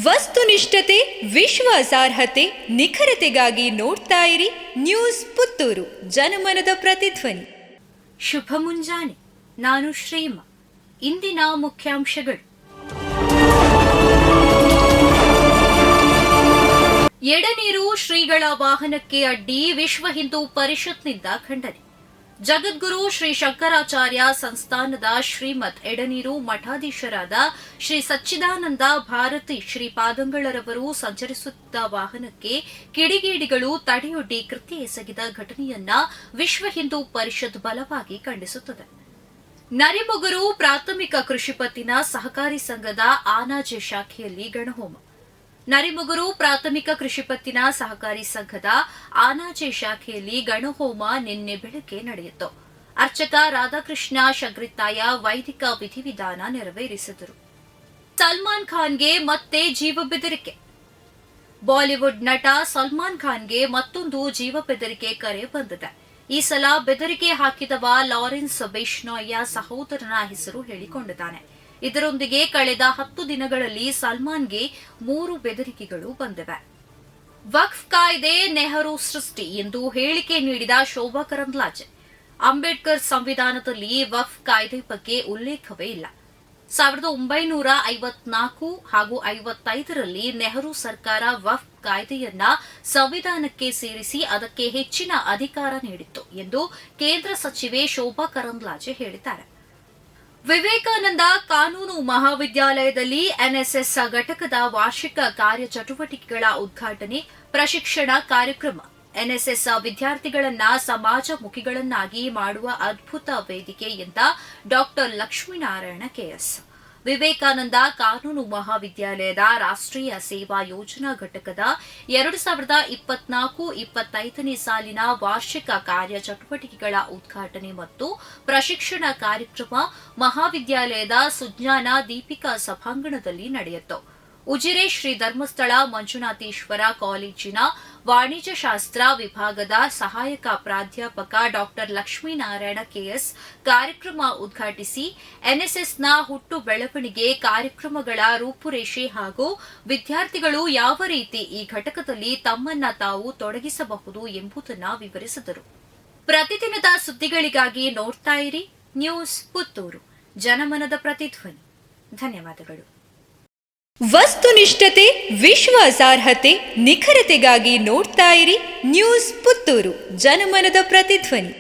ವಸ್ತುನಿಷ್ಠತೆ, ವಿಶ್ವಾಸಾರ್ಹತೆ, ನಿಖರತೆಗಾಗಿ ನೋಡ್ತಾ ಇರಿ ನ್ಯೂಸ್ ಪುತ್ತೂರು, ಜನಮನದ ಪ್ರತಿಧ್ವನಿ. ಶುಭ ಮುಂಜಾನೆ. ನಾನು ಶ್ರೀಮಾ. ಇಂದಿನ ಮುಖ್ಯಾಂಶಗಳು: ಎಡನೀರು ಶ್ರೀಗಳ ವಾಹನಕ್ಕೆ ಅಡ್ಡಿ, ವಿಶ್ವ ಹಿಂದೂ ಪರಿಷತ್ನಿಂದ ಖಂಡನೆ. ಜಗದ್ಗುರು ಶ್ರೀ ಶಂಕರಾಚಾರ್ಯ ಸಂಸ್ಥಾನದ ಶ್ರೀಮದ್ ಎಡನೀರು ಮಠಾಧೀಶರಾದ ಶ್ರೀ ಸಚ್ಚಿದಾನಂದ ಭಾರತಿ ಶ್ರೀಪಾದಂಗಳರವರು ಸಂಚರಿಸುತ್ತಿದ್ದ ವಾಹನಕ್ಕೆ ಕಿಡಿಗೇಡಿಗಳು ತಡೆಯೊಡ್ಡಿ ಕೃತ್ಯ ಎಸಗಿದ ಘಟನೆಯನ್ನ ವಿಶ್ವ ಹಿಂದೂ ಪರಿಷತ್ ಬಲವಾಗಿ ಖಂಡಿಸುತ್ತದೆ. ನರಿಮೊಗರು ಪ್ರಾಥಮಿಕ ಕೃಷಿ ಪತ್ತಿನ ಸಹಕಾರಿ ಸಂಘದ ಆನಾಜೆ ಶಾಖೆಯಲ್ಲಿ ಗಣಹೋಮ. ನರಿಮೊಗರು ಪ್ರಾಥಮಿಕ ಕೃಷಿ ಪತ್ತಿನ ಸಹಕಾರಿ ಸಂಘದ ಆನಾಜೆ ಶಾಖೆಯಲ್ಲಿ ಗಣಹೋಮ ನಿನ್ನೆ ಬೆಳಗ್ಗೆ ನಡೆಯಿತು. ಅರ್ಚಕ ರಾಧಾಕೃಷ್ಣ ಶಗ್ರಿತ್ತಾಯ ವೈದಿಕ ವಿಧಿವಿಧಾನ ನೆರವೇರಿಸಿದರು. ಸಲ್ಮಾನ್ ಖಾನ್ಗೆ ಮತ್ತೆ ಜೀವ ಬೆದರಿಕೆ. ಬಾಲಿವುಡ್ ನಟ ಸಲ್ಮಾನ್ ಖಾನ್ಗೆ ಮತ್ತೊಂದು ಜೀವ ಬೆದರಿಕೆ ಕರೆ ಬಂದಿದೆ. ಈ ಸಲ ಬೆದರಿಕೆ ಹಾಕಿದವ ಲಾರೆನ್ಸ್ ಬಿಷ್ಣೋಯ್ಯ ಸಹೋದರನ ಹೆಸರು ಹೇಳಿಕೊಂಡಿದ್ದಾನೆ. ಇದರೊಂದಿಗೆ ಕಳೆದ 10 ದಿನಗಳಲ್ಲಿ ಸಲ್ಮಾನ್ಗೆ 3 ಬೆದರಿಕೆಗಳು ಬಂದಿವೆ. ವಕ್ಫ್ ಕಾಯ್ದೆ ನೆಹರು ಸೃಷ್ಟಿ ಎಂದು ಹೇಳಿಕೆ ನೀಡಿದ ಶೋಭಾ ಕರಂದ್ಲಾಜೆ. ಅಂಬೇಡ್ಕರ್ ಸಂವಿಧಾನದಲ್ಲಿ ವಕ್ಫ್ ಕಾಯ್ದೆ ಬಗ್ಗೆ ಉಲ್ಲೇಖವೇ ಇಲ್ಲ. 1954 ಹಾಗೂ 55ರಲ್ಲಿ ನೆಹರು ಸರ್ಕಾರ ವಕ್ಫ್ ಕಾಯ್ದೆಯನ್ನ ಸಂವಿಧಾನಕ್ಕೆ ಸೇರಿಸಿ ಅದಕ್ಕೆ ಹೆಚ್ಚಿನ ಅಧಿಕಾರ ನೀಡಿತ್ತು ಎಂದು ಕೇಂದ್ರ ಸಚಿವೆ ಶೋಭಾ ಕರಂದ್ಲಾಜೆ ಹೇಳಿದ್ದಾರೆ. ವಿವೇಕಾನಂದ ಕಾನೂನು ಮಹಾವಿದ್ಯಾಲಯದಲ್ಲಿ ಎನ್ಎಸ್ಎಸ್ ಘಟಕದ ವಾರ್ಷಿಕ ಕಾರ್ಯಚಟುವಟಿಕೆಗಳ ಉದ್ಘಾಟನೆ, ಪ್ರಶಿಕ್ಷಣ ಕಾರ್ಯಕ್ರಮ. ಎನ್ಎಸ್ಎಸ್ ವಿದ್ಯಾರ್ಥಿಗಳನ್ನ ಸಮಾಜಮುಖಿಗಳನ್ನಾಗಿ ಮಾಡುವ ಅದ್ಭುತ ವೇದಿಕೆ ಎಂದ ಡಾ ಲಕ್ಷ್ಮೀನಾರಾಯಣ ಕೆಎಸ್. ವಿವೇಕಾನಂದ ಕಾನೂನು ಮಹಾವಿದ್ಯಾಲಯದ ರಾಷ್ಟ್ರೀಯ ಸೇವಾ ಯೋಜನಾ ಘಟಕದ 2024-25ನೇ ಸಾಲಿನ ವಾರ್ಷಿಕ ಕಾರ್ಯಚಟುವಟಿಕೆಗಳ ಉದ್ಘಾಟನೆ ಮತ್ತು ಪ್ರಶಿಕ್ಷಣ ಕಾರ್ಯಕ್ರಮ ಮಹಾವಿದ್ಯಾಲಯದ ಸುಜ್ಞಾನ ದೀಪಿಕಾ ಸಭಾಂಗಣದಲ್ಲಿ ನಡೆಯಿತು. ಉಜಿರೆ ಶ್ರೀ ಧರ್ಮಸ್ಥಳ ಮಂಜುನಾಥೇಶ್ವರ ಕಾಲೇಜಿನ ವಾಣಿಜ್ಯಶಾಸ್ತ್ರ ವಿಭಾಗದ ಸಹಾಯಕ ಪ್ರಾಧ್ಯಾಪಕ ಡಾ ಲಕ್ಷ್ಮೀನಾರಾಯಣ ಕೆಎಸ್ ಕಾರ್ಯಕ್ರಮ ಉದ್ಘಾಟಿಸಿ ಎನ್ಎಸ್ಎಸ್ನ ಹುಟ್ಟು ಬೆಳವಣಿಗೆ, ಕಾರ್ಯಕ್ರಮಗಳ ರೂಪುರೇಷೆ ಹಾಗೂ ವಿದ್ಯಾರ್ಥಿಗಳು ಯಾವ ರೀತಿ ಈ ಘಟಕದಲ್ಲಿ ತಮ್ಮನ್ನ ತಾವು ತೊಡಗಿಸಬಹುದು ಎಂಬುದನ್ನು ವಿವರಿಸಿದರು. ಪ್ರತಿದಿನದ ಸುದ್ದಿಗಳಿಗಾಗಿ ನೋಡ್ತಾ ಇರಿ ನ್ಯೂಸ್ ಪುತ್ತೂರು, ಜನಮನದ ಪ್ರತಿಧ್ವನಿ. ಧನ್ಯವಾದಗಳು. ವಸ್ತುನಿಷ್ಠತೆ, ವಿಶ್ವಾಸಾರ್ಹತೆ, ನಿಖರತೆಗಾಗಿ ನೋಡ್ತಾ ಇರಿ ನ್ಯೂಸ್ ಪುತ್ತೂರು, ಜನಮನದ ಪ್ರತಿಧ್ವನಿ.